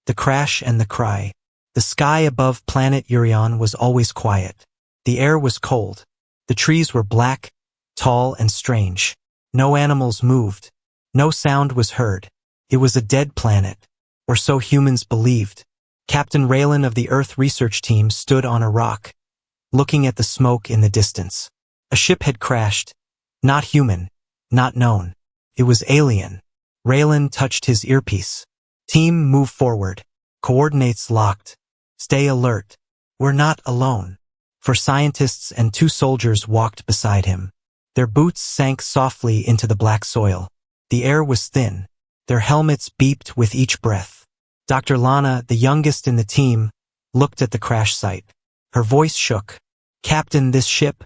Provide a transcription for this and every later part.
the crash and the cry. The sky above planet Urion was always quiet. The air was cold. The trees were black, tall and strange. No animals moved. No sound was heard. It was a dead planet, or so humans believed. Captain Raylan of the Earth research team stood on a rock, looking at the smoke in the distance. A ship had crashed. Not human, not known. It was alien. Raylan touched his earpiece. Team, move forward. Coordinates locked. Stay alert. We're not alone. Four scientists and 2 soldiers walked beside him. Their boots sank softly into the black soil. The air was thin. Their helmets beeped with each breath. Dr. Lana, the youngest in the team, looked at the crash site. Her voice shook. Captain, this ship,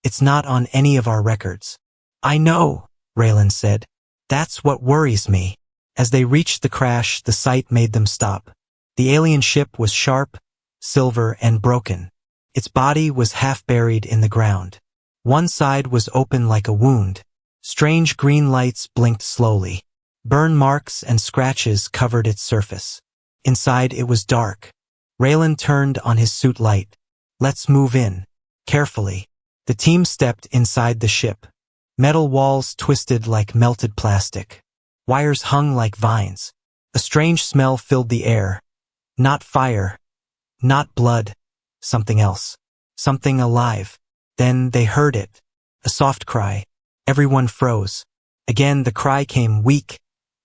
it's not on any of our records. I know, Raylan said. That's what worries me. As they reached the crash, the site made them stop. The alien ship was sharp, silver, and broken. Its body was half buried in the ground. One side was open like a wound. Strange green lights blinked slowly. Burn marks and scratches covered its surface. Inside it was dark. Raylan turned on his suit light. Let's move in. Carefully. The team stepped inside the ship. Metal walls twisted like melted plastic. Wires hung like vines. A strange smell filled the air. Not fire. Not blood. Something else. Something alive. Then they heard it. A soft cry. Everyone froze. Again the cry came weak,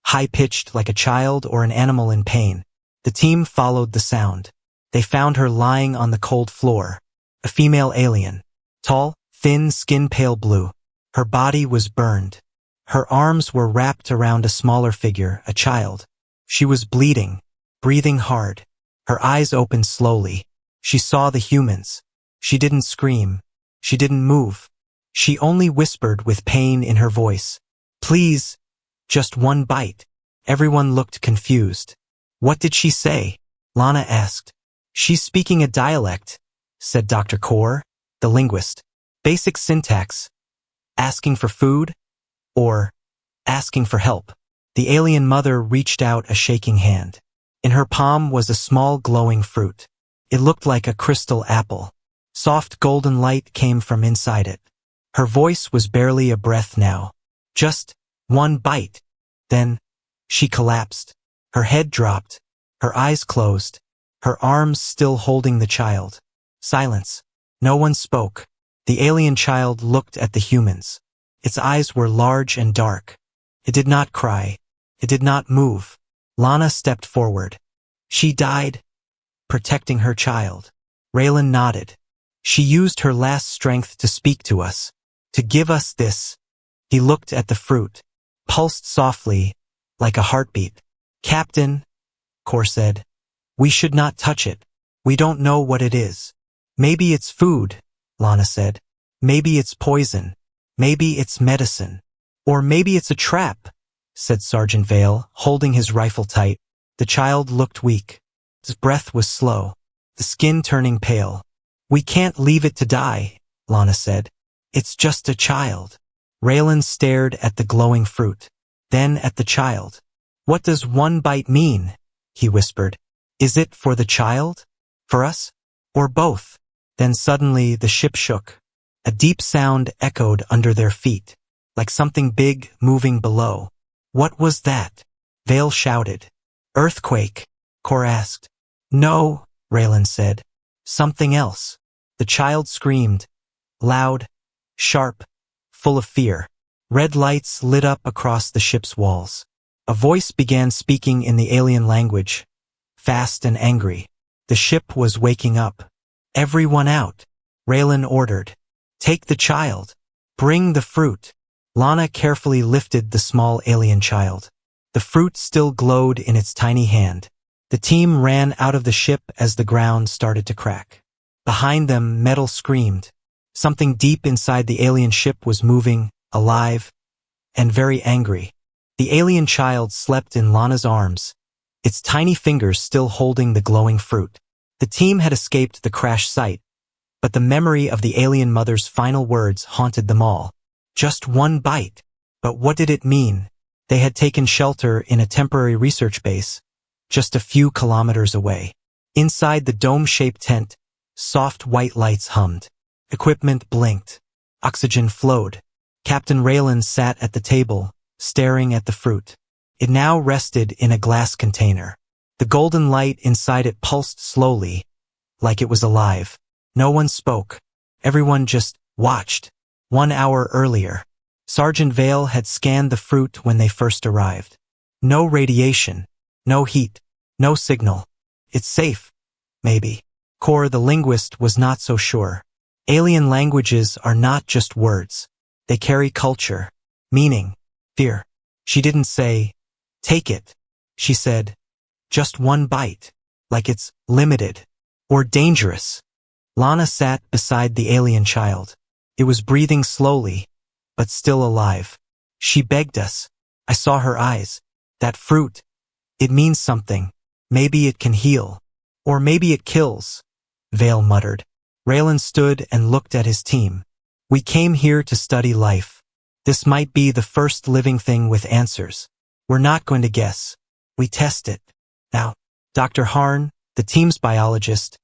high-pitched like a child or an animal in pain. The team followed the sound. They found her lying on the cold floor. A female alien. Tall, thin, skin pale blue. Her body was burned. Her arms were wrapped around a smaller figure, a child. She was bleeding, breathing hard. Her eyes opened slowly. She saw the humans. She didn't scream. She didn't move. She only whispered with pain in her voice. Please, just one bite. Everyone looked confused. What did she say? Lana asked. She's speaking a dialect, said Dr. Kaur, the linguist. Basic syntax. Asking for food or asking for help. The alien mother reached out a shaking hand. In her palm was a small glowing fruit. It looked like a crystal apple. Soft golden light came from inside it. Her voice was barely a breath now. Just one bite. Then she collapsed. Her head dropped. Her eyes closed. Her arms still holding the child. Silence. No one spoke. The alien child looked at the humans. Its eyes were large and dark. It did not cry. It did not move. Lana stepped forward. She died, protecting her child. Raylan nodded. She used her last strength to speak to us, to give us this. He looked at the fruit, pulsed softly, like a heartbeat. Captain, Kaur said, we should not touch it. We don't know what it is. Maybe it's food, Lana said. Maybe it's poison. Maybe it's medicine. Or maybe it's a trap, said Sergeant Vale, holding his rifle tight. The child looked weak. His breath was slow, the skin turning pale. We can't leave it to die, Lana said. It's just a child. Raylan stared at the glowing fruit, then at the child. What does one bite mean? He whispered. Is it for the child? For us? Or both? Then suddenly the ship shook. A deep sound echoed under their feet, like something big moving below. What was that? Vale shouted. Earthquake, Kaur asked. No, Raylan said. Something else. The child screamed. Loud, sharp, full of fear. Red lights lit up across the ship's walls. A voice began speaking in the alien language, fast and angry. The ship was waking up. Everyone out, Raylan ordered. Take the child. Bring the fruit. Lana carefully lifted the small alien child. The fruit still glowed in its tiny hand. The team ran out of the ship as the ground started to crack. Behind them, metal screamed. Something deep inside the alien ship was moving, alive, and very angry. The alien child slept in Lana's arms, its tiny fingers still holding the glowing fruit. The team had escaped the crash site, but the memory of the alien mother's final words haunted them all. Just one bite. But what did it mean? They had taken shelter in a temporary research base, just a few kilometers away. Inside the dome-shaped tent, soft white lights hummed. Equipment blinked. Oxygen flowed. Captain Raylan sat at the table, staring at the fruit. It now rested in a glass container. The golden light inside it pulsed slowly, like it was alive. No one spoke. Everyone just watched. 1 hour earlier, Sergeant Vale had scanned the fruit when they first arrived. No radiation, no heat, no signal. It's safe, maybe. Cor, the linguist, was not so sure. Alien languages are not just words. They carry culture, meaning, fear. She didn't say, take it. She said, just one bite, like it's limited or dangerous. Lana sat beside the alien child. It was breathing slowly, but still alive. She begged us. I saw her eyes. That fruit, it means something. Maybe it can heal. Or maybe it kills, Vale muttered. Raylan stood and looked at his team. We came here to study life. This might be the first living thing with answers. We're not going to guess. We test it. Now, Dr. Harn, the team's biologist,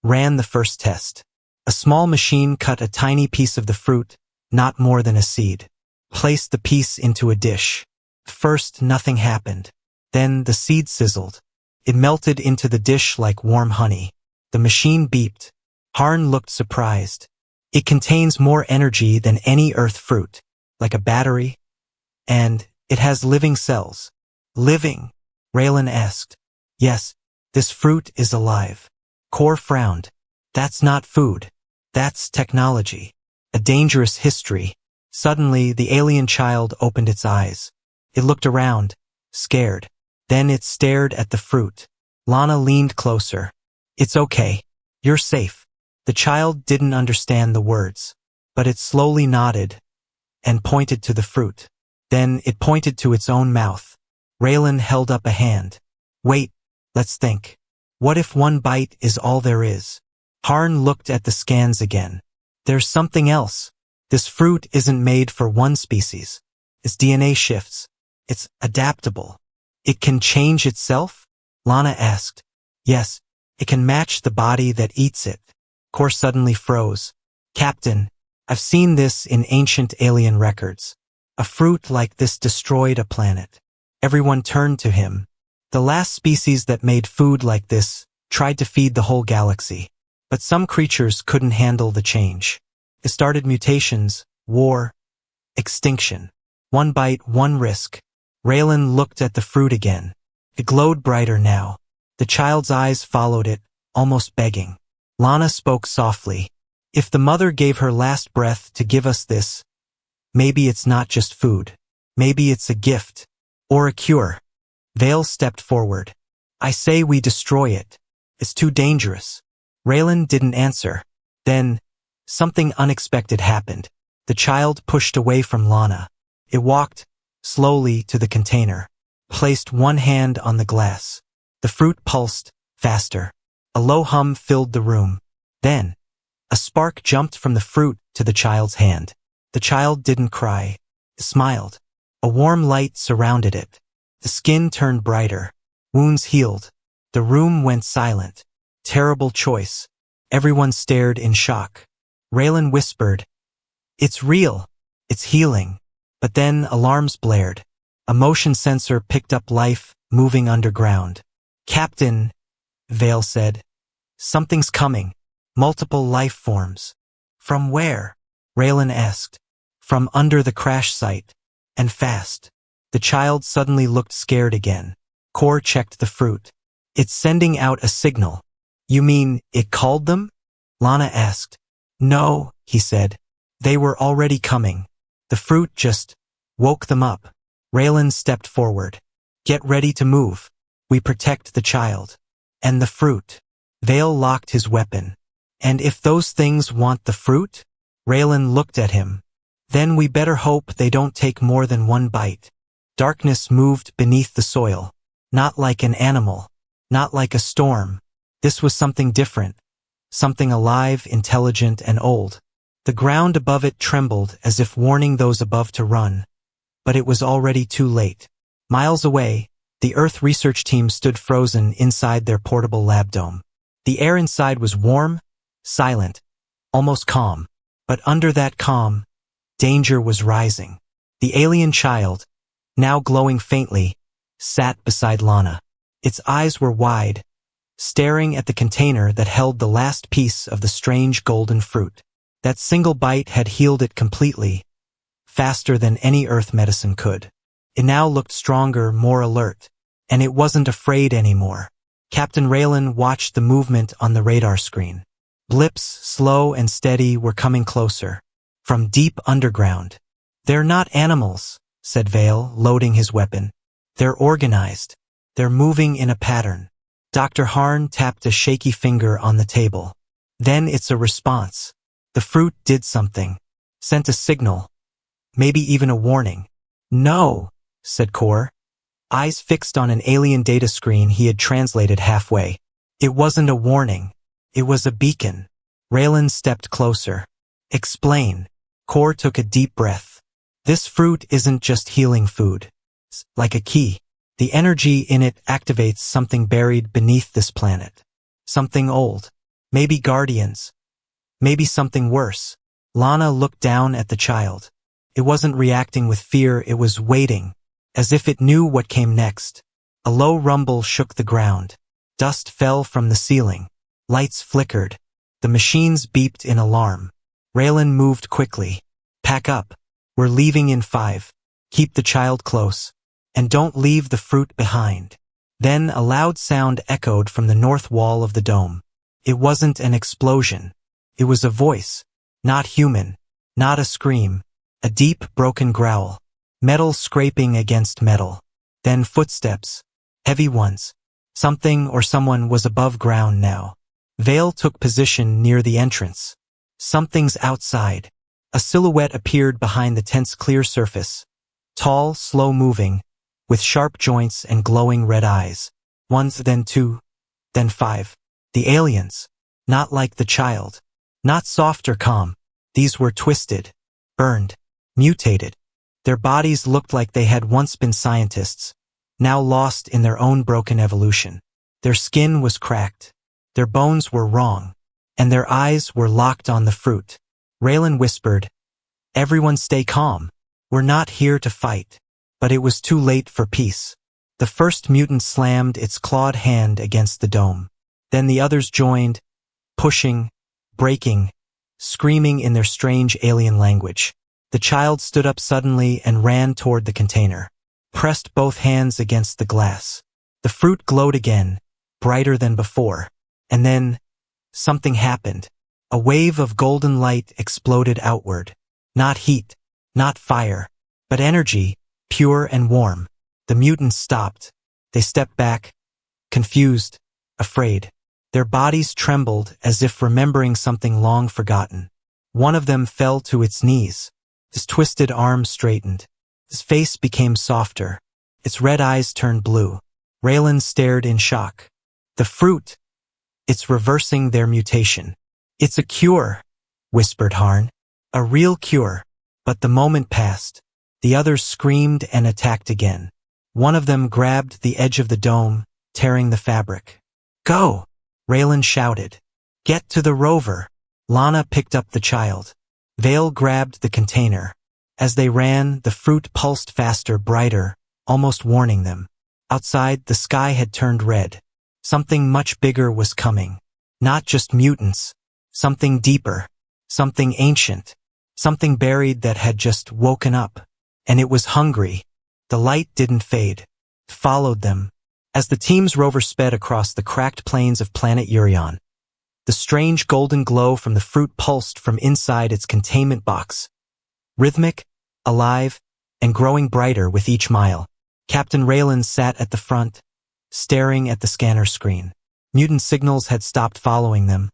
ran the first test. A small machine cut a tiny piece of the fruit, not more than a seed. Placed the piece into a dish. First, nothing happened. Then the seed sizzled. It melted into the dish like warm honey. The machine beeped. Harn looked surprised. It contains more energy than any earth fruit, like a battery. And it has living cells. Living? Raylan asked. Yes, this fruit is alive. Cor frowned. That's not food. That's technology. A dangerous history. Suddenly, the alien child opened its eyes. It looked around, scared. Then it stared at the fruit. Lana leaned closer. It's okay. You're safe. The child didn't understand the words, but it slowly nodded and pointed to the fruit. Then it pointed to its own mouth. Raylan held up a hand. Wait, let's think. What if one bite is all there is? Harn looked at the scans again. There's something else. This fruit isn't made for one species. Its DNA shifts. It's adaptable. It can change itself? Lana asked. Yes, it can match the body that eats it. Cor suddenly froze. Captain, I've seen this in ancient alien records. A fruit like this destroyed a planet. Everyone turned to him. The last species that made food like this tried to feed the whole galaxy. But some creatures couldn't handle the change. It started mutations, war, extinction. One bite, one risk. Raylan looked at the fruit again. It glowed brighter now. The child's eyes followed it, almost begging. Lana spoke softly. If the mother gave her last breath to give us this, maybe it's not just food. Maybe it's a gift. Or a cure. Vale stepped forward. I say we destroy it. It's too dangerous. Raylan didn't answer. Then, something unexpected happened. The child pushed away from Lana. It walked, slowly, to the container. Placed one hand on the glass. The fruit pulsed, faster. A low hum filled the room. Then, a spark jumped from the fruit to the child's hand. The child didn't cry. It smiled. A warm light surrounded it. The skin turned brighter. Wounds healed. The room went silent. Terrible choice. Everyone stared in shock. Raylan whispered, It's real. It's healing. But then alarms blared. A motion sensor picked up life, moving underground. Captain, Vale said. Something's coming. Multiple life forms. From where? Raylan asked. From under the crash site. And fast. The child suddenly looked scared again. Cor checked the fruit. It's sending out a signal. You mean it called them? Lana asked. No, he said. They were already coming. The fruit just woke them up. Raylan stepped forward. Get ready to move. We protect the child. And the fruit. Vale locked his weapon. And if those things want the fruit? Raylan looked at him. Then we better hope they don't take more than one bite. Darkness moved beneath the soil. Not like an animal. Not like a storm. This was something different. Something alive, intelligent, and old. The ground above it trembled as if warning those above to run. But it was already too late. Miles away, The Earth research team stood frozen inside their portable lab dome. The air inside was warm, silent, almost calm. But under that calm, danger was rising. The alien child, now glowing faintly, sat beside Lana. Its eyes were wide, staring at the container that held the last piece of the strange golden fruit. That single bite had healed it completely, faster than any Earth medicine could. It now looked stronger, more alert, and it wasn't afraid anymore. Captain Raylan watched the movement on the radar screen. Blips, slow and steady, were coming closer, from deep underground. "They're not animals," said Vale, loading his weapon. "They're organized. They're moving in a pattern." Dr. Harn tapped a shaky finger on the table. "Then it's a response. The fruit did something. Sent a signal. Maybe even a warning." "No," said Kor, eyes fixed on an alien data screen he had translated halfway. "It wasn't a warning. It was a beacon." Raylan stepped closer. "Explain." Kor took a deep breath. "This fruit isn't just healing food. It's like a key. The energy in it activates something buried beneath this planet. Something old. Maybe guardians. Maybe something worse." Lana looked down at the child. It wasn't reacting with fear, it was waiting, as if it knew what came next. A low rumble shook the ground. Dust fell from the ceiling. Lights flickered. The machines beeped in alarm. Raylan moved quickly. "Pack up. We're leaving in 5. Keep the child close. And don't leave the fruit behind." Then a loud sound echoed from the north wall of the dome. It wasn't an explosion. It was a voice. Not human. Not a scream. A deep, broken growl. Metal scraping against metal. Then footsteps. Heavy ones. Something or someone was above ground now. Vale took position near the entrance. "Something's outside." A silhouette appeared behind the tent's clear surface. Tall, slow-moving, with sharp joints and glowing red eyes. 1, then 2, then 5. The aliens. Not like the child. Not soft or calm. These were twisted, burned, mutated. Their bodies looked like they had once been scientists, now lost in their own broken evolution. Their skin was cracked. Their bones were wrong. And their eyes were locked on the fruit. Raylan whispered, "Everyone stay calm. We're not here to fight." But it was too late for peace. The first mutant slammed its clawed hand against the dome. Then the others joined, pushing, breaking, screaming in their strange alien language. The child stood up suddenly and ran toward the container, pressed both hands against the glass. The fruit glowed again, brighter than before. And then, something happened. A wave of golden light exploded outward. Not heat, not fire, but energy, pure and warm. The mutants stopped. They stepped back, confused, afraid. Their bodies trembled as if remembering something long forgotten. One of them fell to its knees. His twisted arms straightened. His face became softer. Its red eyes turned blue. Raylan stared in shock. "The fruit. It's reversing their mutation." "It's a cure," whispered Harn. "A real cure." But the moment passed. The others screamed and attacked again. One of them grabbed the edge of the dome, tearing the fabric. "Go!" Raylan shouted. "Get to the rover." Lana picked up the child. Vale grabbed the container. As they ran, the fruit pulsed faster, brighter, almost warning them. Outside, the sky had turned red. Something much bigger was coming. Not just mutants. Something deeper. Something ancient. Something buried that had just woken up. And it was hungry. The light didn't fade. It followed them. As the team's rover sped across the cracked plains of planet Urion, the strange golden glow from the fruit pulsed from inside its containment box. Rhythmic, alive, and growing brighter with each mile. Captain Raylan sat at the front, staring at the scanner screen. Mutant signals had stopped following them.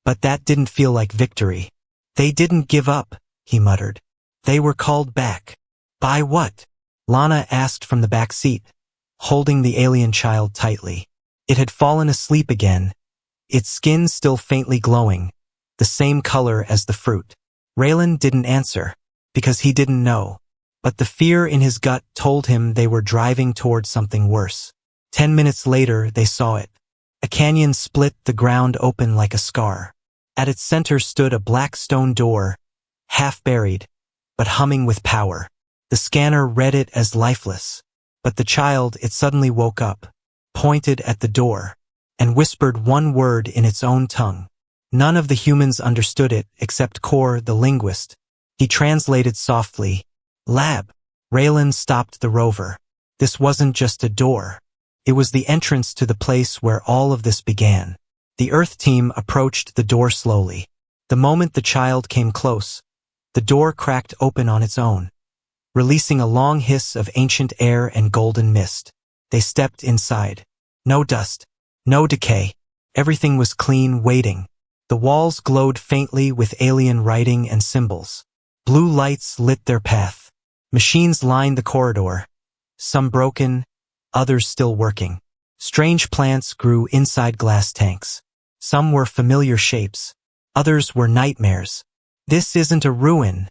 But that didn't feel like victory. "They didn't give up," he muttered. "They were called back." "By what?" Lana asked from the back seat, holding the alien child tightly. It had fallen asleep again, its skin still faintly glowing, the same color as the fruit. Raylan didn't answer, because he didn't know. but the fear in his gut told him they were driving toward something worse. 10 minutes later, they saw it. A canyon split the ground open like a scar. At its center stood a black stone door, half buried, but humming with power. The scanner read it as lifeless, but the child, it suddenly woke up, pointed at the door, and whispered one word in its own tongue. None of the humans understood it except Kor, the linguist. He translated softly, "Lab." Raylan stopped the rover. This wasn't just a door. It was the entrance to the place where all of this began. The Earth team approached the door slowly. The moment the child came close, the door cracked open on its own, releasing a long hiss of ancient air and golden mist. They stepped inside. No dust, no decay. Everything was clean, waiting. The walls glowed faintly with alien writing and symbols. Blue lights lit their path. Machines lined the corridor, some broken, others still working. Strange plants grew inside glass tanks. Some were familiar shapes, others were nightmares. "This isn't a ruin,"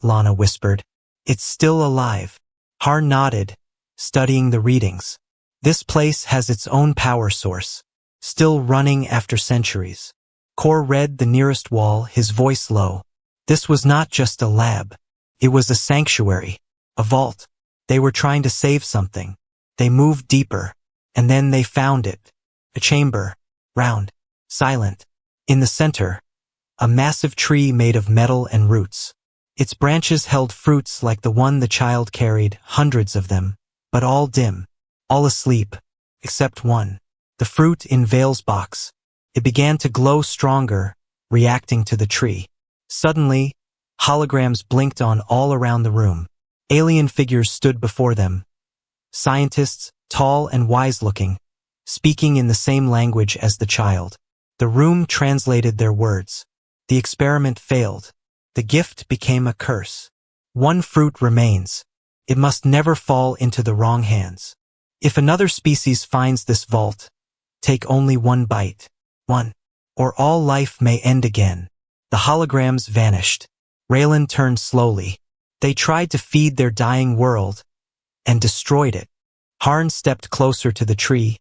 Lana whispered. "It's still alive." Har nodded, studying the readings. "This place has its own power source, still running after centuries." Kor read the nearest wall, his voice low. This was not just a lab. It was a sanctuary, a vault. They were trying to save something. They moved deeper, and then they found it. A chamber, round, silent. In the center, a massive tree made of metal and roots. Its branches held fruits like the one the child carried, hundreds of them, but all dim, all asleep, except one. The fruit in Vale's box. It began to glow stronger, reacting to the tree. Suddenly, holograms blinked on all around the room. Alien figures stood before them. Scientists, tall and wise-looking, speaking in the same language as the child. The room translated their words. The experiment failed. The gift became a curse. One fruit remains. It must never fall into the wrong hands. If another species finds this vault, take only one bite. One. Or all life may end again. The holograms vanished. Raylan turned slowly. They tried to feed their dying world, and destroyed it. Harn stepped closer to the tree,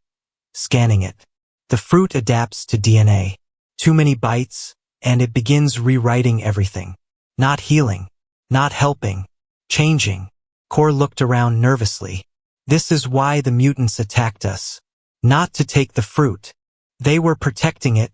scanning it. The fruit adapts to DNA. Too many bites, and it begins rewriting everything. Not healing, not helping, changing. Kor looked around nervously. This is why the mutants attacked us. Not to take the fruit. They were protecting it,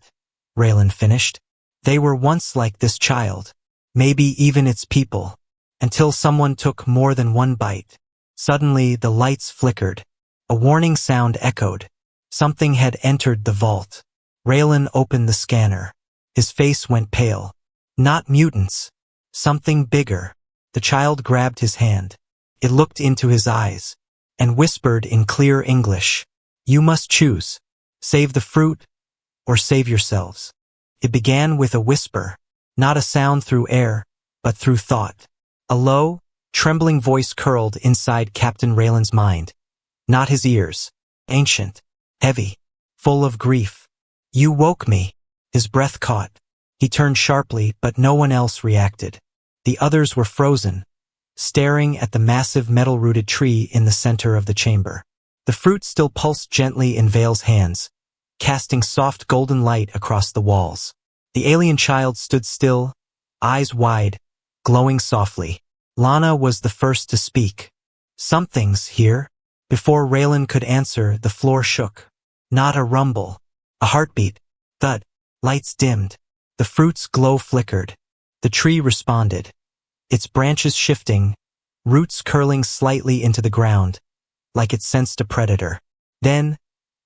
Raylan finished. They were once like this child, maybe even its people, until someone took more than one bite. Suddenly the lights flickered. A warning sound echoed. Something had entered the vault. Raylan opened the scanner. His face went pale. Not mutants. Something bigger. The child grabbed his hand. It looked into his eyes, and whispered in clear English, "You must choose. Save the fruit, or save yourselves." It began with a whisper, not a sound through air, but through thought. A low, trembling voice curled inside Captain Raylan's mind. Not his ears. Ancient, heavy, full of grief. "You woke me." His breath caught. He turned sharply, but no one else reacted. The others were frozen, staring at the massive metal-rooted tree in the center of the chamber. The fruit still pulsed gently in Vale's hands, casting soft golden light across the walls. The alien child stood still, eyes wide, glowing softly. Lana was the first to speak. "Something's here." Before Raylan could answer, the floor shook. Not a rumble. A heartbeat. Thud. Lights dimmed. The fruit's glow flickered. The tree responded. Its branches shifting, roots curling slightly into the ground, like it sensed a predator. Then,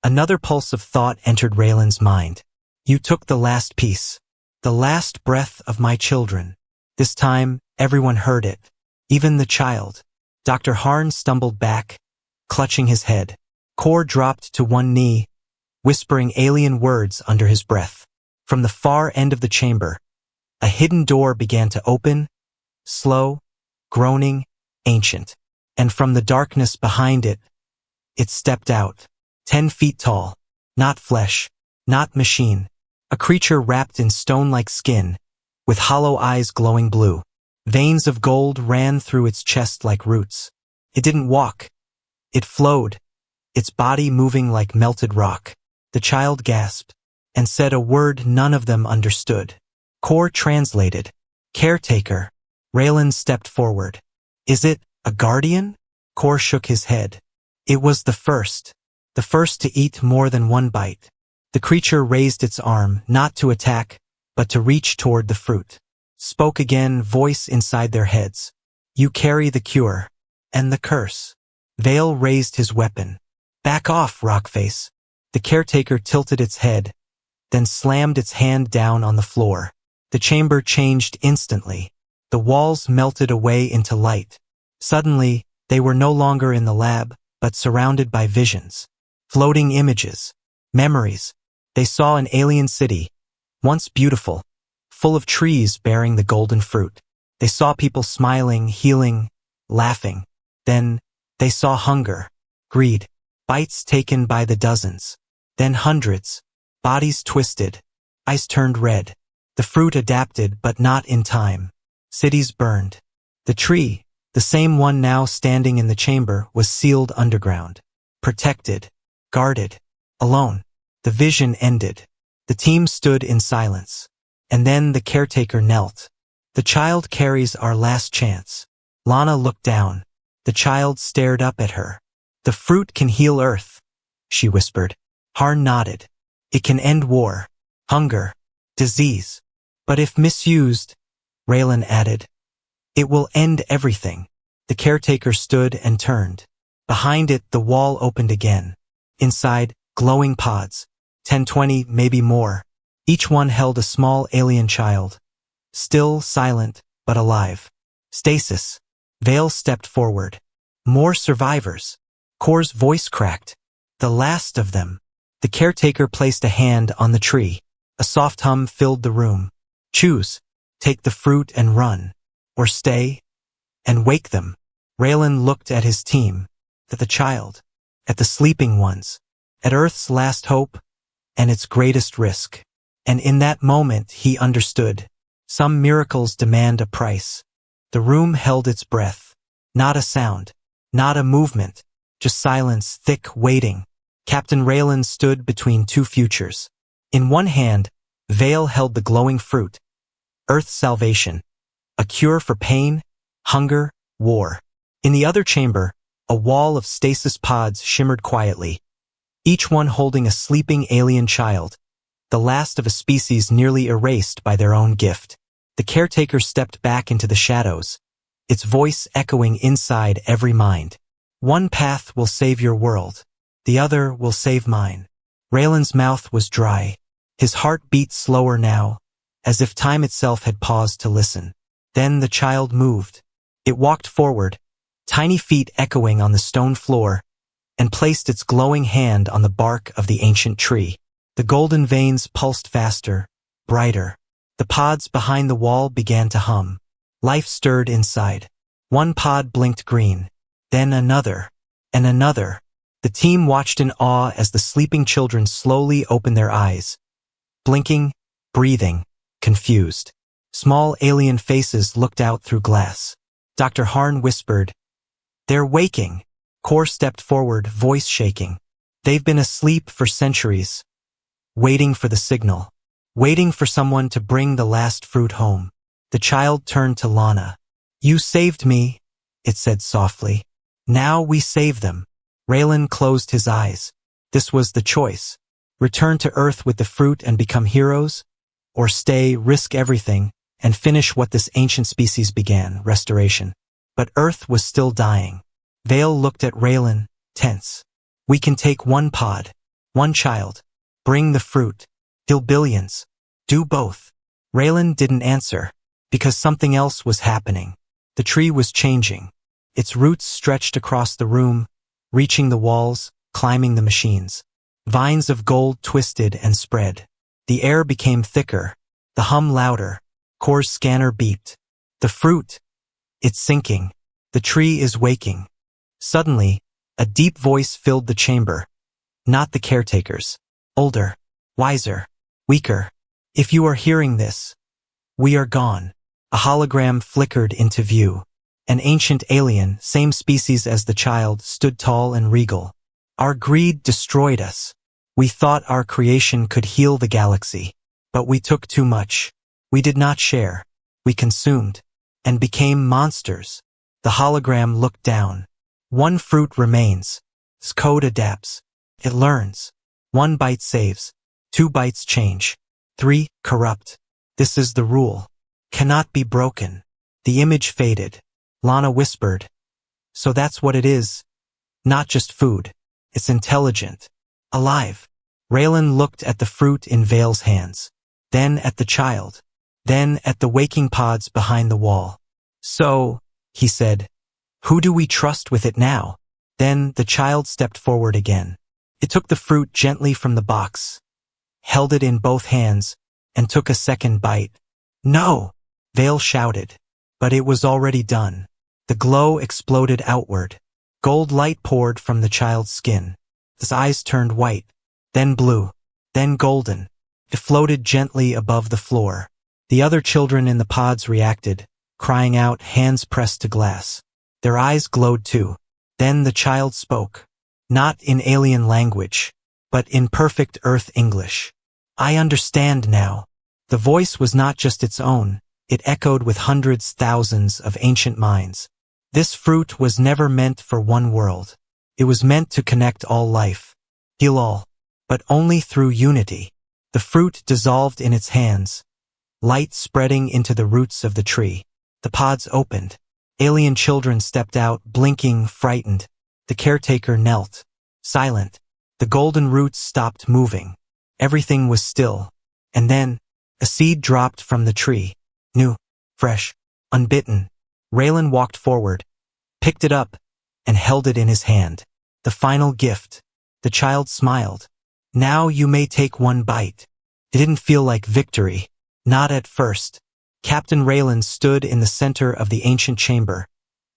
another pulse of thought entered Raylan's mind. "You took the last piece. The last breath of my children." This time, everyone heard it. Even the child. Dr. Harn stumbled back, clutching his head. Kor dropped to one knee, whispering alien words under his breath. From the far end of the chamber, a hidden door began to open, slow, groaning, ancient. And from the darkness behind it, it stepped out. 10 feet tall. Not flesh. Not machine. A creature wrapped in stone-like skin, with hollow eyes glowing blue. Veins of gold ran through its chest like roots. It didn't walk. It flowed, its body moving like melted rock. The child gasped and said a word none of them understood. Kor translated. Caretaker. Raylan stepped forward. Is it a guardian? Kor shook his head. It was the first to eat more than one bite. The creature raised its arm, not to attack, but to reach toward the fruit. Spoke again, voice inside their heads. You carry the cure. And the curse. Vale raised his weapon. Back off, Rockface. The caretaker tilted its head, then slammed its hand down on the floor. The chamber changed instantly. The walls melted away into light. Suddenly, they were no longer in the lab, but surrounded by visions. Floating images. Memories. They saw an alien city, once beautiful, full of trees bearing the golden fruit. They saw people smiling, healing, laughing. Then, they saw hunger, greed, bites taken by the dozens. Then hundreds, bodies twisted, eyes turned red. The fruit adapted, but not in time. Cities burned. The tree, the same one now standing in the chamber, was sealed underground. Protected, guarded, alone. The vision ended. The team stood in silence. And then the caretaker knelt. The child carries our last chance. Lana looked down. The child stared up at her. The fruit can heal Earth, she whispered. Harn nodded. It can end war, hunger, disease. But if misused, Raylan added, it will end everything. The caretaker stood and turned. Behind it, the wall opened again. Inside, glowing pods. 10, 20, maybe more. Each one held a small alien child. Still, silent, but alive. Stasis. Vale stepped forward. More survivors. Kor's voice cracked. The last of them. The caretaker placed a hand on the tree. A soft hum filled the room. Choose. Take the fruit and run. Or stay and wake them. Raylan looked at his team. At the child. At the sleeping ones. At Earth's last hope. And its greatest risk. And in that moment he understood. Some miracles demand a price. The room held its breath. Not a sound. Not a movement. Just silence, thick, waiting. Captain Raylan stood between two futures. In one hand, Vale held the glowing fruit. Earth's salvation. A cure for pain, hunger, war. In the other chamber, a wall of stasis pods shimmered quietly. Each one holding a sleeping alien child. The last of a species nearly erased by their own gift. The caretaker stepped back into the shadows, its voice echoing inside every mind. One path will save your world. The other will save mine. Raylan's mouth was dry. His heart beat slower now, as if time itself had paused to listen. Then the child moved. It walked forward, tiny feet echoing on the stone floor, and placed its glowing hand on the bark of the ancient tree. The golden veins pulsed faster, brighter. The pods behind the wall began to hum. Life stirred inside. One pod blinked green, then another, and another. The team watched in awe as the sleeping children slowly opened their eyes. Blinking, breathing, confused. Small alien faces looked out through glass. Dr. Harn whispered, "They're waking." Kor stepped forward, voice shaking. "They've been asleep for centuries, waiting for the signal, waiting for someone to bring the last fruit home." The child turned to Lana. "You saved me," it said softly. "Now we save them." Raylan closed his eyes. This was the choice. Return to Earth with the fruit and become heroes, or stay, risk everything, and finish what this ancient species began, restoration. But Earth was still dying. Vale looked at Raylan, tense. "We can take one pod, one child, bring the fruit, heal billions, do both." Raylan didn't answer, because something else was happening. The tree was changing. Its roots stretched across the room, reaching the walls, climbing the machines. Vines of gold twisted and spread. The air became thicker, the hum louder. Kor's scanner beeped. "The fruit. It's sinking. The tree is waking." Suddenly, a deep voice filled the chamber. Not the caretakers. Older, wiser, weaker. "If you are hearing this, we are gone." A hologram flickered into view. An ancient alien, same species as the child, stood tall and regal. Our greed destroyed us. We thought our creation could heal the galaxy. But we took too much. We did not share. We consumed. And became monsters. The hologram looked down. One fruit remains. Its code adapts. It learns. 1 bite saves. 2 bites change. 3, corrupt. This is the rule. Cannot be broken. The image faded. Lana whispered. So that's what it is. Not just food. It's intelligent. Alive. Raylan looked at the fruit in Vale's hands. Then at the child. Then at the waking pods behind the wall. So, he said, who do we trust with it now? Then the child stepped forward again. It took the fruit gently from the box, held it in both hands, and took a second bite. No! Vale shouted. But it was already done. The glow exploded outward. Gold light poured from the child's skin. His eyes turned white, then blue, then golden. It floated gently above the floor. The other children in the pods reacted, crying out, hands pressed to glass. Their eyes glowed too. Then the child spoke. Not in alien language, but in perfect Earth English. I understand now. The voice was not just its own. It echoed with hundreds, thousands of ancient minds. This fruit was never meant for one world. It was meant to connect all life, heal all, but only through unity. The fruit dissolved in its hands, light spreading into the roots of the tree. The pods opened. Alien children stepped out, blinking, frightened. The caretaker knelt, silent. The golden roots stopped moving. Everything was still. And then, a seed dropped from the tree. New, fresh, unbitten. Raylan walked forward, picked it up, and held it in his hand. The final gift. The child smiled. Now you may take 1 bite. It didn't feel like victory. Not at first. Captain Raylan stood in the center of the ancient chamber,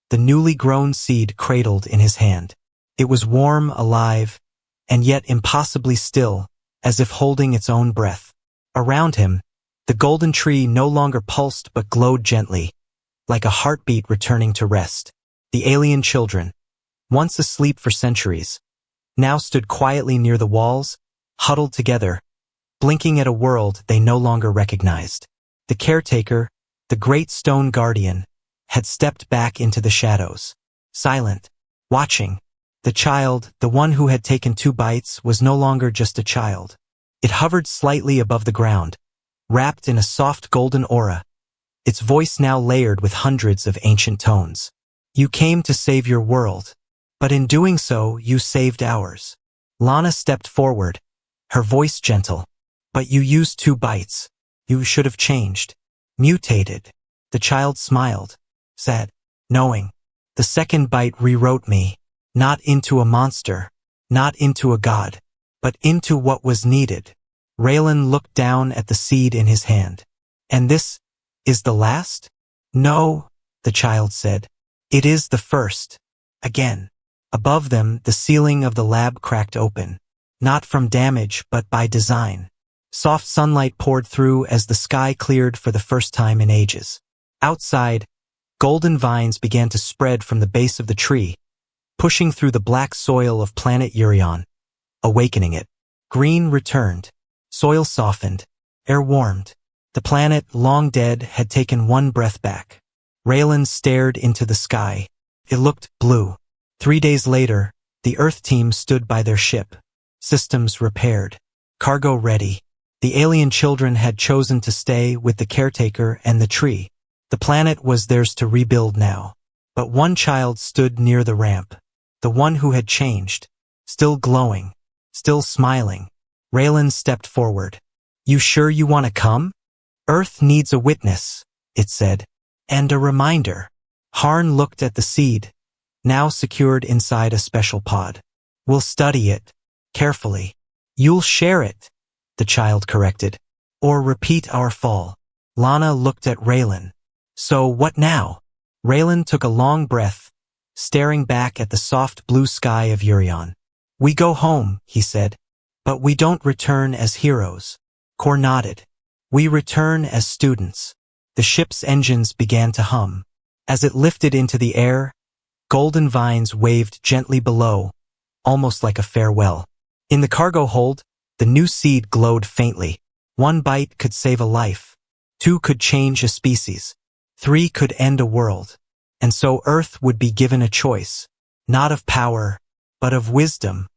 the newly grown seed cradled in his hand. It was warm, alive, and yet impossibly still, as if holding its own breath. Around him, the golden tree no longer pulsed but glowed gently, like a heartbeat returning to rest. The alien children, once asleep for centuries, now stood quietly near the walls, huddled together, blinking at a world they no longer recognized. The caretaker, the great stone guardian, had stepped back into the shadows, silent, watching. The child, the one who had taken 2 bites, was no longer just a child. It hovered slightly above the ground, wrapped in a soft golden aura, its voice now layered with hundreds of ancient tones. You came to save your world, but in doing so, you saved ours. Lana stepped forward, her voice gentle. But you used 2 bites. You should have changed. Mutated. The child smiled, said, knowing. The second bite rewrote me, not into a monster, not into a god, but into what was needed. Raylan looked down at the seed in his hand. And this is the last? No, the child said. It is the first. Again. Above them, the ceiling of the lab cracked open. Not from damage, but by design. Soft sunlight poured through as the sky cleared for the first time in ages. Outside, golden vines began to spread from the base of the tree, pushing through the black soil of planet Urion, awakening it. Green returned. Soil softened. Air warmed. The planet, long dead, had taken 1 breath back. Raylan stared into the sky. It looked blue. 3 days later, the Earth team stood by their ship. Systems repaired. Cargo ready. The alien children had chosen to stay with the caretaker and the tree. The planet was theirs to rebuild now. But one child stood near the ramp. The one who had changed. Still glowing. Still smiling. Raylan stepped forward. You sure you want to come? Earth needs a witness, it said. And a reminder. Harn looked at the seed, now secured inside a special pod. We'll study it. Carefully. You'll share it, the child corrected. Or repeat our fall. Lana looked at Raylan. So what now? Raylan took a long breath, staring back at the soft blue sky of Urion. We go home, he said. But we don't return as heroes. Kor nodded. We return as students. The ship's engines began to hum. As it lifted into the air, golden vines waved gently below, almost like a farewell. In the cargo hold, the new seed glowed faintly. 1 bite could save a life. 2 could change a species. 3 could end a world. And so Earth would be given a choice, not of power, but of wisdom.